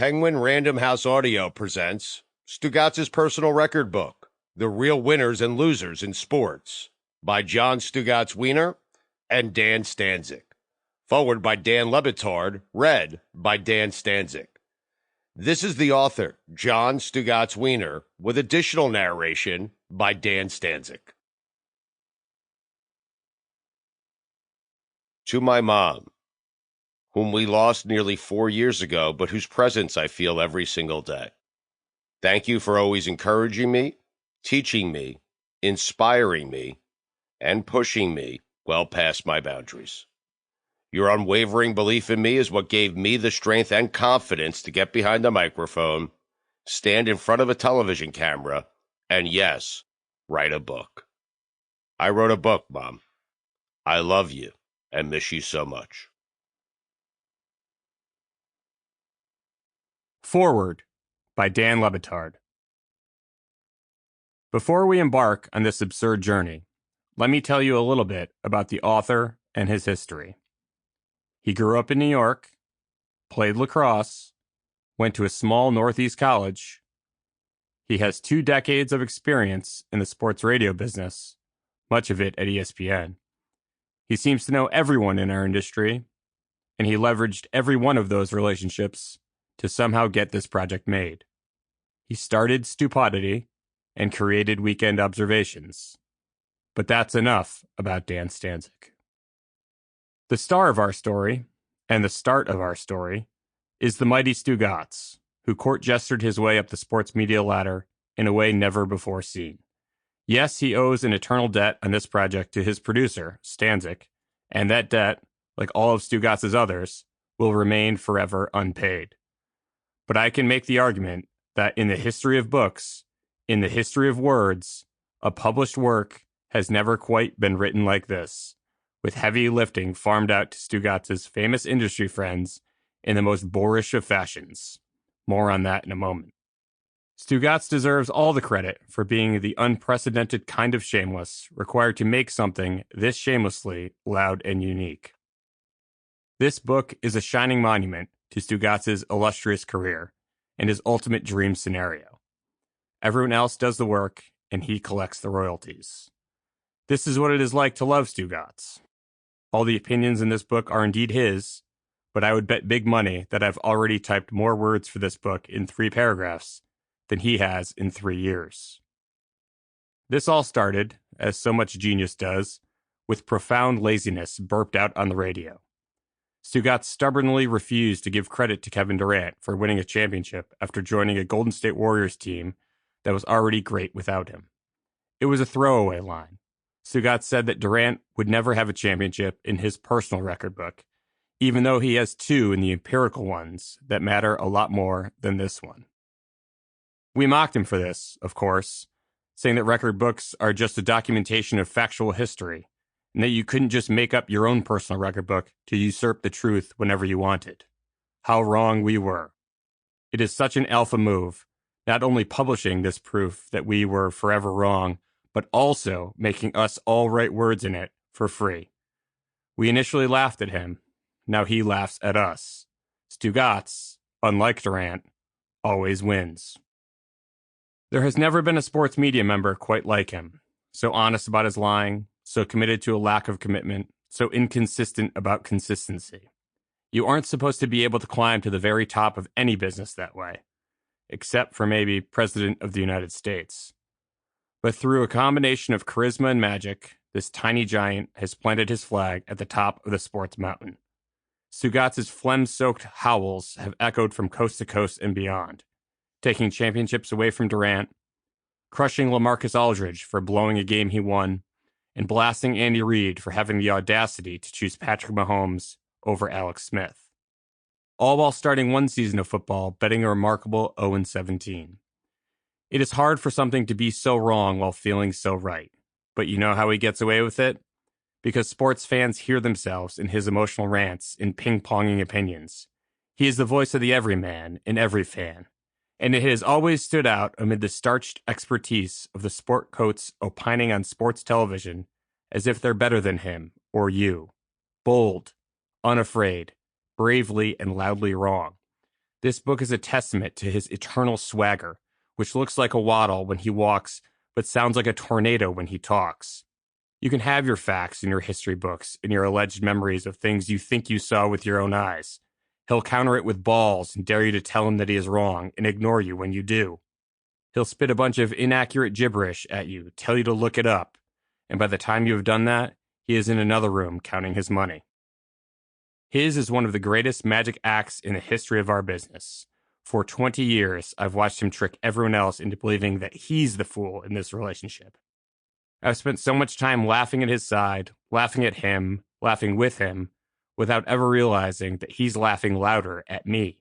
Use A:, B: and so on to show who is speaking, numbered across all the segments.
A: Penguin Random House Audio presents Stugotz's personal record book, The Real Winners and Losers in Sports, by John Stugotz Wiener and Dan Stanczyk. Forward by Dan Lebitard, read by Dan Stanczyk. This is the author, John Stugotz Wiener, with additional narration by Dan Stanczyk. To my mom, whom we lost nearly 4 years ago, but whose presence I feel every single day. Thank you for always encouraging me, teaching me, inspiring me, and pushing me well past my boundaries. Your unwavering belief in me is what gave me the strength and confidence to get behind the microphone, stand in front of a television camera, and yes, write a book. I wrote a book, Mom. I love you and miss you so much.
B: Forward by Dan Lebitard. Before we embark on this absurd journey, let me tell you a little bit about the author and his history. He grew up in New York, played lacrosse, went to a small Northeast college. He has 2 decades of experience in the sports radio business, much of it at ESPN. He seems to know everyone in our industry, and he leveraged every one of those relationships to somehow get this project made. He started Stupidity and created Weekend Observations. But that's enough about Dan Stanczyk. The star of our story, and the start of our story, is the mighty Stugotz, who court-gestured his way up the sports media ladder in a way never before seen. Yes, he owes an eternal debt on this project to his producer, Stanczyk, and that debt, like all of Stugotz's others, will remain forever unpaid. But I can make the argument that in the history of books, in the history of words, a published work has never quite been written like this, with heavy lifting farmed out to Stugotz's famous industry friends in the most boorish of fashions. More on that in a moment. Stugotz deserves all the credit for being the unprecedented kind of shameless required to make something this shamelessly loud and unique. This book is a shining monument to Stugotz's illustrious career and his ultimate dream scenario. Everyone else does the work, and he collects the royalties. This is what it is like to love Stugotz. All the opinions in this book are indeed his, but I would bet big money that I've already typed more words for this book in 3 paragraphs than he has in 3 years. This all started, as so much genius does, with profound laziness burped out on the radio. Stugotz stubbornly refused to give credit to Kevin Durant for winning a championship after joining a Golden State Warriors team that was already great without him. It was a throwaway line. Stugotz said that Durant would never have a championship in his personal record book, even though he has 2 in the empirical ones that matter a lot more than this one. We mocked him for this, of course, saying that record books are just a documentation of factual history, and that you couldn't just make up your own personal record book to usurp the truth whenever you wanted. How wrong we were. It is such an alpha move, not only publishing this proof that we were forever wrong, but also making us all write words in it for free. We initially laughed at him. Now he laughs at us. Stugotz, unlike Durant, always wins. There has never been a sports media member quite like him, so honest about his lying, so committed to a lack of commitment, so inconsistent about consistency. You aren't supposed to be able to climb to the very top of any business that way, except for maybe President of the United States. But through a combination of charisma and magic, this tiny giant has planted his flag at the top of the sports mountain. Stugotz's phlegm-soaked howls have echoed from coast to coast and beyond, taking championships away from Durant, crushing LaMarcus Aldridge for blowing a game he won, and blasting Andy Reid for having the audacity to choose Patrick Mahomes over Alex Smith. All while starting one season of football betting a remarkable 0-17. It is hard for something to be so wrong while feeling so right. But you know how he gets away with it? Because sports fans hear themselves in his emotional rants and ping-ponging opinions. He is the voice of the everyman in every fan. And it has always stood out amid the starched expertise of the sport coats opining on sports television as if they're better than him or you. Bold, unafraid, bravely and loudly wrong. This book is a testament to his eternal swagger, which looks like a waddle when he walks, but sounds like a tornado when he talks. You can have your facts in your history books and your alleged memories of things you think you saw with your own eyes. He'll counter it with balls and dare you to tell him that he is wrong and ignore you when you do. He'll spit a bunch of inaccurate gibberish at you, tell you to look it up, and by the time you have done that, he is in another room counting his money. His is one of the greatest magic acts in the history of our business. For 20 years, I've watched him trick everyone else into believing that he's the fool in this relationship. I've spent so much time laughing at his side, laughing at him, laughing with him, without ever realizing that he's laughing louder at me.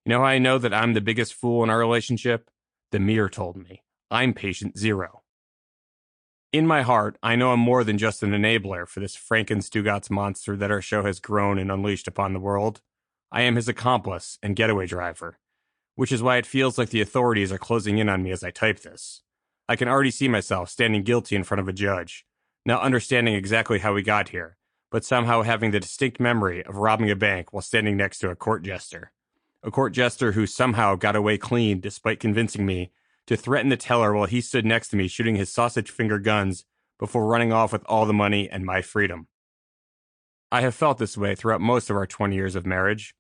B: You know how I know that I'm the biggest fool in our relationship? The mirror told me. I'm patient zero. In my heart, I know I'm more than just an enabler for this Stugotz monster that our show has grown and unleashed upon the world. I am his accomplice and getaway driver, which is why it feels like the authorities are closing in on me as I type this. I can already see myself standing guilty in front of a judge, not understanding exactly how we got here, but somehow having the distinct memory of robbing a bank while standing next to a court jester. A court jester who somehow got away clean despite convincing me to threaten the teller while he stood next to me shooting his sausage finger guns before running off with all the money and my freedom. I have felt this way throughout most of our 20 years of marriage,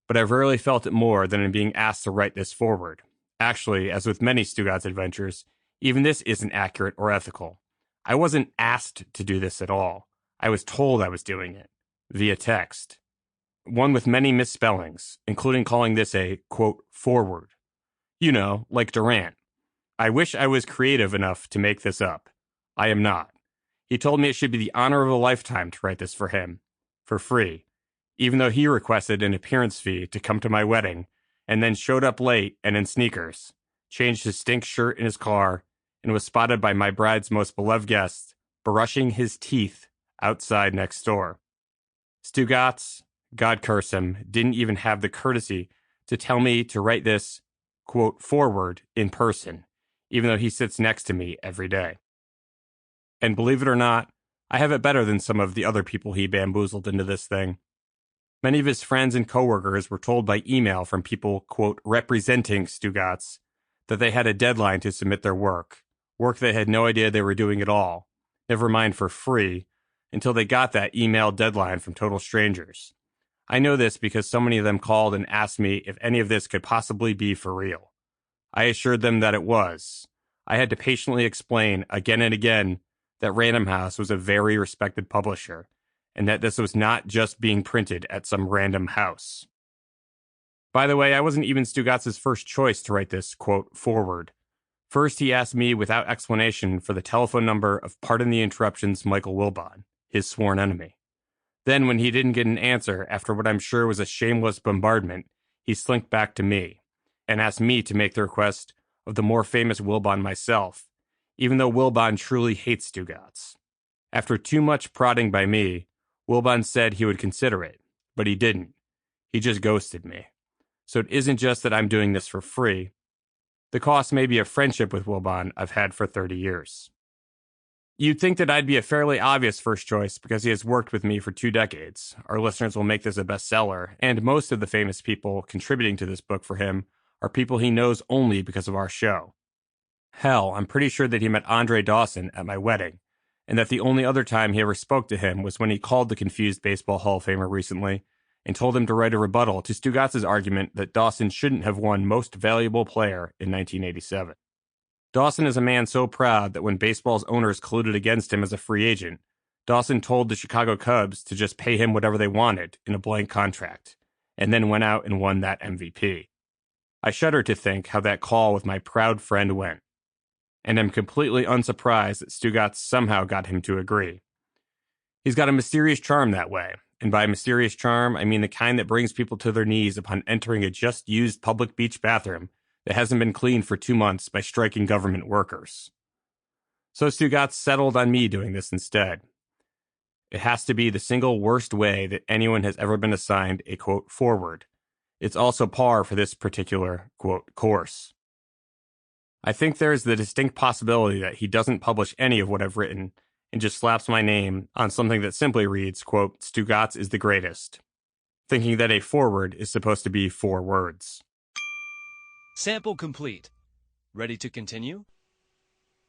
B: but I've rarely felt it more than in being asked to write this forward. Actually, as with many Stugotz adventures, even this isn't accurate or ethical. I wasn't asked to do this at all. I was told I was doing it, via text. One with many misspellings, including calling this a, quote, forward. You know, like Durant. I wish I was creative enough to make this up. I am not. He told me it should be the honor of a lifetime to write this for him, for free, even though he requested an appearance fee to come to my wedding, and then showed up late and in sneakers, changed his stink shirt in his car, and was spotted by my bride's most beloved guest, brushing his teeth outside next door. Stugotz, God curse him, didn't even have the courtesy to tell me to write this, quote, forward in person, even though he sits next to me every day. And believe it or not, I have it better than some of the other people he bamboozled into this thing. Many of his friends and coworkers were told by email from people, quote, representing Stugotz, that they had a deadline to submit their work they had no idea they were doing at all, never mind for free, until they got that email deadline from total strangers. I know this because so many of them called and asked me if any of this could possibly be for real. I assured them that it was. I had to patiently explain again and again that Random House was a very respected publisher, and that this was not just being printed at some random house. By the way, I wasn't even Stugotz's first choice to write this, quote, forward. First, he asked me without explanation for the telephone number of Pardon the Interruption's Michael Wilbon, his sworn enemy. Then, when he didn't get an answer after what I'm sure was a shameless bombardment, he slinked back to me and asked me to make the request of the more famous Wilbon myself, even though Wilbon truly hates Stugotz. After too much prodding by me, Wilbon said he would consider it, but he didn't. He just ghosted me. So it isn't just that I'm doing this for free. The cost may be a friendship with Wilbon I've had for 30 years. You'd think that I'd be a fairly obvious first choice because he has worked with me for 2 decades. Our listeners will make this a bestseller, and most of the famous people contributing to this book for him are people he knows only because of our show. Hell, I'm pretty sure that he met Andre Dawson at my wedding, and that the only other time he ever spoke to him was when he called the confused Baseball Hall of Famer recently and told him to write a rebuttal to Stugotz's argument that Dawson shouldn't have won Most Valuable Player in 1987. Dawson is a man so proud that when baseball's owners colluded against him as a free agent, Dawson told the Chicago Cubs to just pay him whatever they wanted in a blank contract, and then went out and won that MVP. I shudder to think how that call with my proud friend went, and am completely unsurprised that Stugotz somehow got him to agree. He's got a mysterious charm that way, and by mysterious charm, I mean the kind that brings people to their knees upon entering a just-used public beach bathroom that hasn't been cleaned for 2 months by striking government workers. So Stugotz settled on me doing this instead. It has to be the single worst way that anyone has ever been assigned a, quote, forward. It's also par for this particular, quote, course. I think there is the distinct possibility that he doesn't publish any of what I've written and just slaps my name on something that simply reads, quote, Stugotz is the greatest. thinking that a foreword is supposed to be 4 words.
C: Sample complete. Ready to continue?